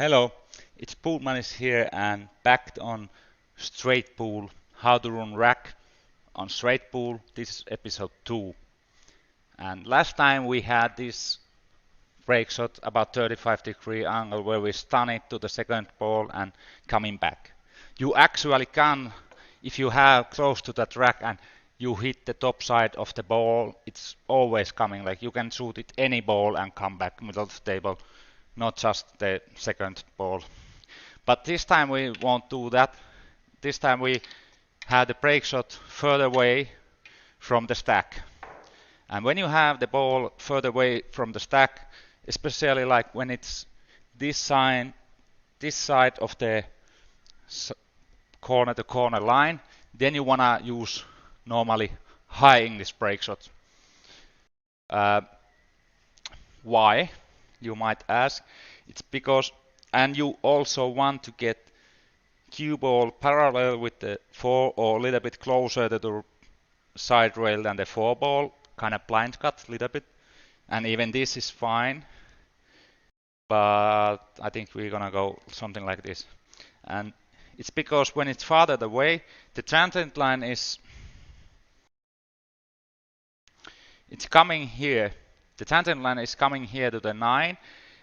Hello, it's Poolmanis here and back on straight pool, how to run rack on straight pool. This is episode 2. And last time we had this break shot about 35-degree angle where we stun it to the second ball and coming back. You actually can, if you have close to that rack and you hit the top side of the ball, it's always coming. Like you can shoot it any ball and come back middle of the table, not just the second ball. But this time we won't do that. This time we have the break shot further away from the stack. And when you have the ball further away from the stack, especially like when it's this side of the corner to corner line, then you wanna use normally high English break shots. Why? You might ask. It's because, and you also want to get cue ball parallel with the 4 or a little bit closer to the side rail than the 4 ball, kind of blind cut a little bit. And even this is fine, but I think we're gonna go something like this. And it's because when it's farther away, the tangent line is coming here. The tangent line is coming here to the 9,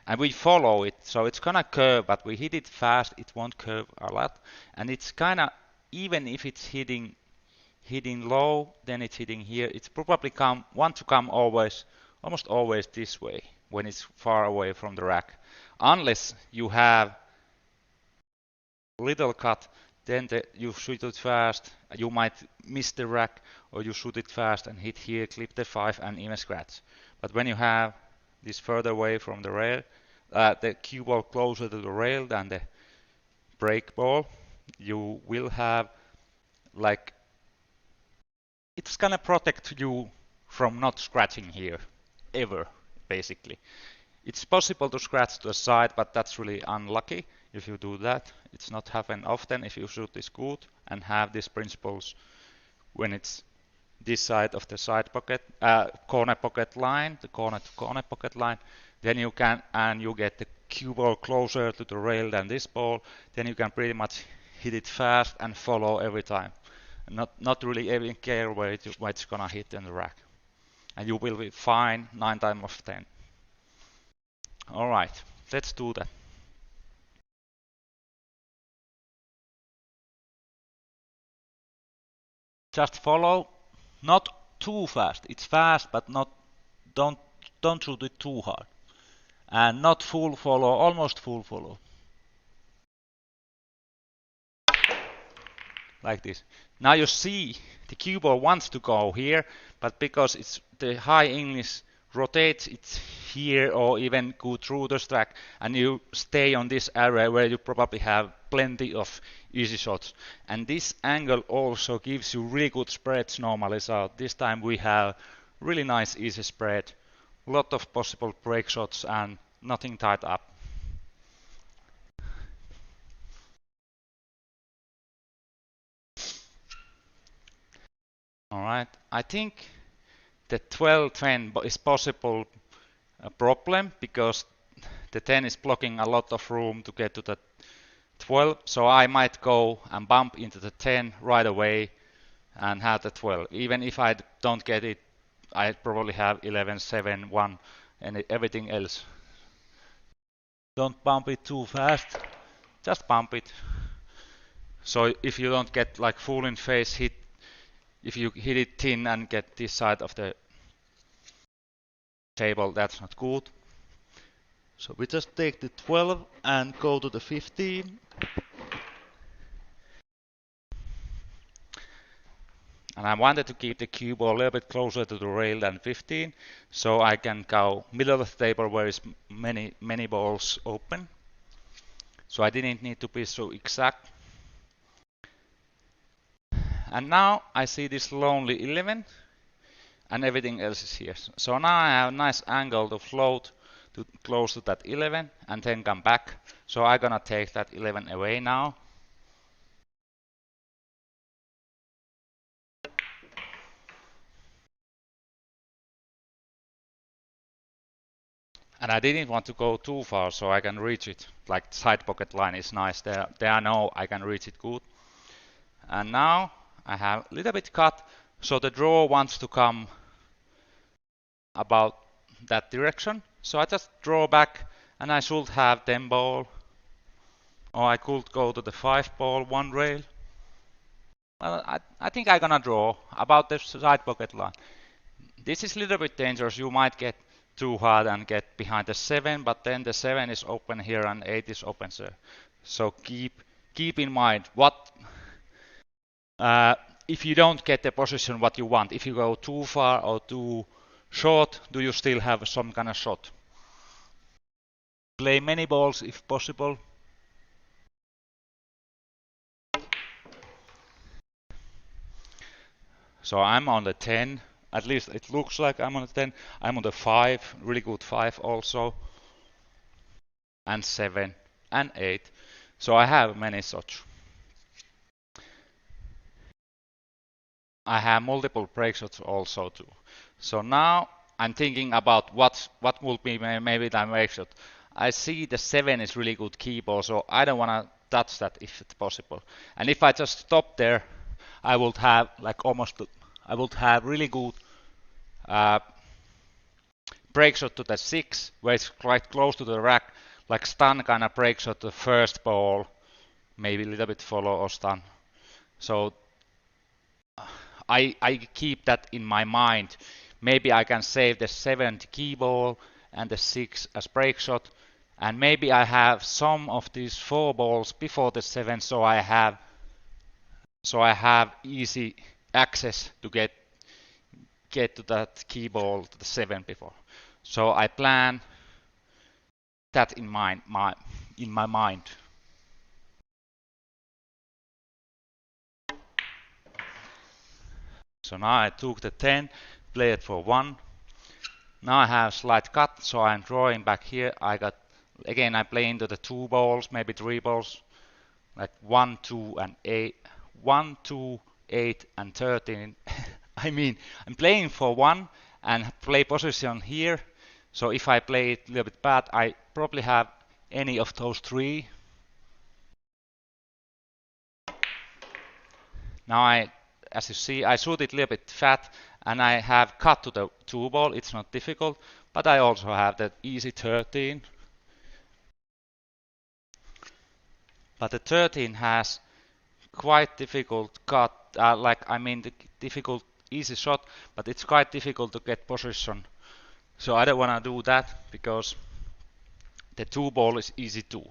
and we follow it, so it's gonna curve, but we hit it fast, it won't curve a lot. And it's kinda, even if it's hitting low, then it's hitting here, it's probably want to come almost always this way when it's far away from the rack. Unless you have little cut, then you shoot it fast, you might miss the rack, or you shoot it fast and hit here, clip the 5 and even scratch. But when you have this further away from the rail, the cue ball closer to the rail than the break ball, you will have like, it's gonna protect you from not scratching here, ever, basically. It's possible to scratch to the side, but that's really unlucky if you do that. It's not happen often if you shoot this good and have these principles when it's this side of the side pocket, corner pocket line, the corner to corner pocket line, then you can, and you get the cue ball closer to the rail than this ball, then you can pretty much hit it fast and follow every time. Not really even care where it's gonna hit in the rack. And you will be fine 9 times of 10. Alright, let's do that. Just follow, not too fast. It's fast, but don't shoot it too hard. And not full follow, almost full follow. Like this. Now you see the cue ball wants to go here, but because it's the high English rotates, it's here or even go through the stack, and you stay on this area where you probably have plenty of easy shots. And this angle also gives you really good spreads normally, so this time we have really nice easy spread, lot of possible break shots and nothing tied up. Alright, I think the 12-10 is possible a problem because the 10 is blocking a lot of room to get to the 12, so I might go and bump into the 10 right away and have the 12. Even if I don't get it, I probably have 11, 7, 1 and everything else. Don't bump it too fast, just bump it. So if you don't get like full in face hit, if you hit it thin and get this side of the table, that's not good. So we just take the 12 and go to the 15. And I wanted to keep the cue ball a little bit closer to the rail than 15, so I can go middle of the table where is many balls open. So I didn't need to be so exact. And now I see this lonely 11 and everything else is here. So now I have a nice angle to float to close to that 11 and then come back. So I'm gonna take that 11 away now. And I didn't want to go too far so I can reach it. Like side pocket line is nice. There I know I can reach it good. And now I have a little bit cut, so the draw wants to come about that direction. So I just draw back, and I should have 10 ball, or I could go to the 5 ball, 1 rail. Well, I think I'm gonna draw about the side pocket line. This is a little bit dangerous. You might get too hard and get behind the 7, but then the 7 is open here and 8 is open there. So keep in mind what if you don't get the position what you want. If you go too far or too short, do you still have some kind of shot? Play many balls if possible. So I'm on the 10. At least it looks like I'm on the 10. I'm on the 5, really good 5 also. And 7 and 8. So I have many such. I have multiple break shots also too. So now I'm thinking about what will be maybe the break shot. I see the 7 is really good key ball, so I don't want to touch that if it's possible. And if I just stop there, I would have like almost, I would have really good break shot to the 6, where it's quite close to the rack, like stun kind of break shot to the first ball, maybe a little bit follow or stun. So I keep that in my mind. Maybe I can save the 7 key ball and the 6 as break shot, and maybe I have some of these 4 balls before the 7, so I have easy access to get to that key ball to the 7 before. So I plan that in my mind. So now I took the 10, play it for 1. Now I have slight cut, so I'm drawing back here. I got, again, I play into the 2 balls, maybe 3 balls, like 1, 2, and 8. 1, 2, 8, and 13. I mean, I'm playing for 1 and play position here. So if I play it a little bit bad, I probably have any of those 3. Now as you see, I shoot it a little bit fat, and I have cut to the 2 ball. It's not difficult, but I also have that easy 13. But the 13 has quite difficult cut, the difficult easy shot, but it's quite difficult to get position. So I don't want to do that because the 2 ball is easy too.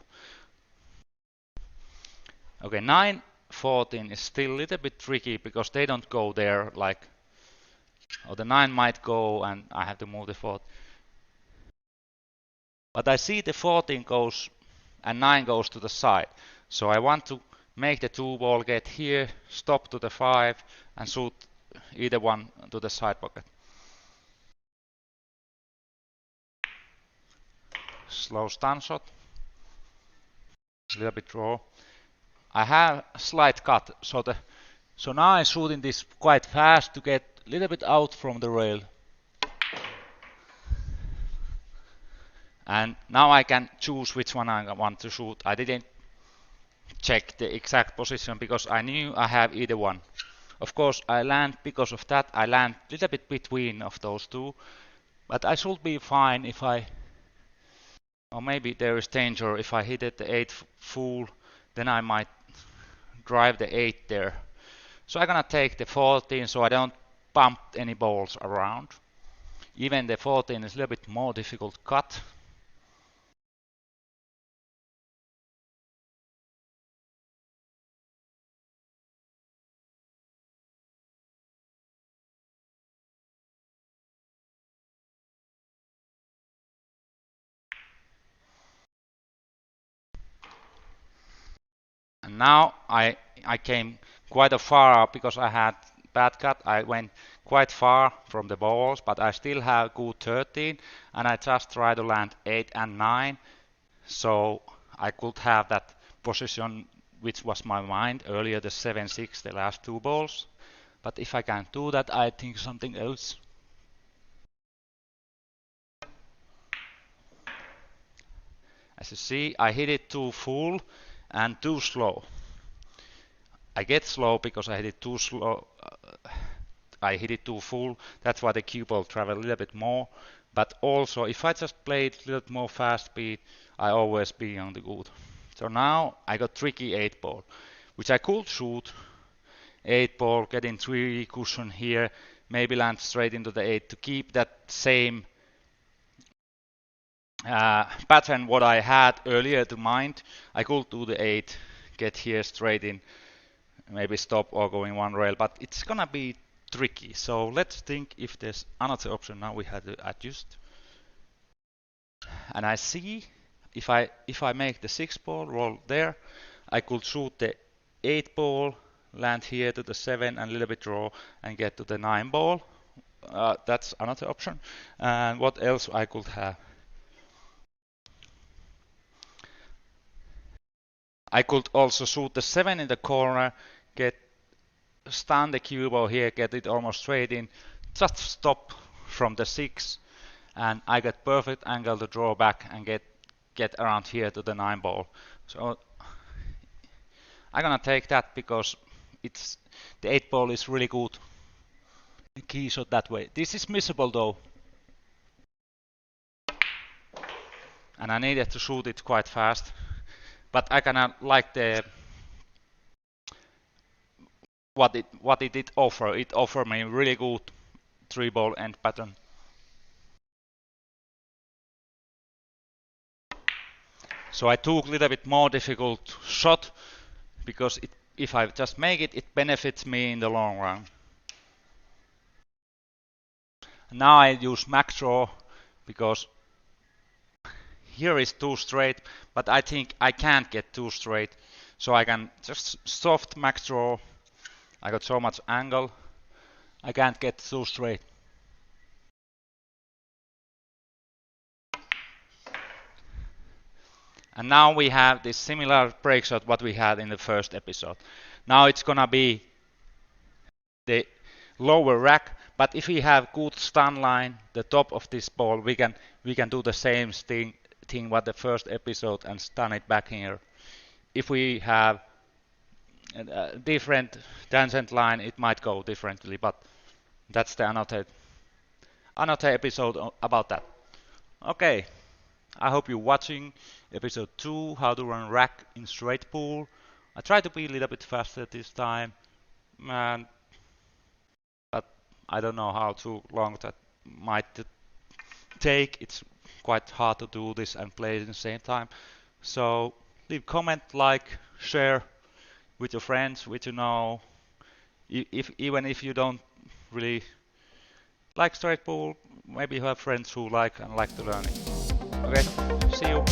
Okay, 9, 14 is still a little bit tricky because they don't go there, like, or the 9 might go and I have to move the 4. But I see the 14 goes and 9 goes to the side. So I want to make the 2 ball get here, stop to the 5, and shoot either one to the side pocket. Slow stun shot. A little bit draw. I have a slight cut, so now I'm shooting this quite fast to get a little bit out from the rail. And now I can choose which one I want to shoot. I didn't check the exact position because I knew I have either one. Of course, I land because of that. I land a little bit between of those 2, but I should be fine if I, or maybe there is danger if I hit it the 8 full, then I might drive the 8 there. So I'm gonna take the 14 so I don't bump any balls around. Even the 14 is a little bit more difficult cut. And now I came quite a far because I had bad cut. I went quite far from the balls, but I still have good 13, and I just try to land 8 and 9, so I could have that position which was my mind earlier, the 7-6, the last 2 balls. But if I can't do that, I think something else. As you see, I hit it too full and too slow. I get slow because I hit it too slow. I hit it too full. That's why the cue ball travel a little bit more. But also, if I just played a little more fast speed, I always be on the good. So now I got tricky 8 ball, which I could shoot. 8 ball, getting 3 cushion here, maybe land straight into the 8 to keep that same pattern what I had earlier to mind. I could do the 8, get here straight in, maybe stop or going one rail, but it's gonna be tricky. So let's think if there's another option. Now we have to adjust. And I see if I make the 6 ball roll there, I could shoot the 8 ball, land here to the 7 and a little bit draw and get to the 9 ball. That's another option. And what else I could have? I could also shoot the 7 in the corner, get stun the cue ball here, get it almost straight in, just stop from the 6, and I get perfect angle to draw back and get around here to the 9 ball. So I'm gonna take that because it's the 8 ball is really good key shot that way. This is missable though, and I needed to shoot it quite fast, but I kinda like the what it did offer. It offered me really good 3 ball end pattern. So I took a little bit more difficult shot because if I just make it, it benefits me in the long run. Now I use max draw because here is too straight, but I think I can't get too straight. So I can just soft max draw. I got so much angle, I can't get too straight. And now we have this similar break shot what we had in the first episode. Now it's gonna be the lower rack, but if we have good stun line, the top of this ball, we can do the same thing what the first episode and stun it back here. If we have a different tangent line, it might go differently, but that's the another episode about that. Okay, I hope you're watching episode 2, how to run rack in straight pool. I try to be a little bit faster this time, but I don't know how too long that might take. It's quite hard to do this and play at the same time. So leave comment, like, share with your friends, with even if you don't really like straight pool, maybe you have friends who like to learn it. Okay, see you.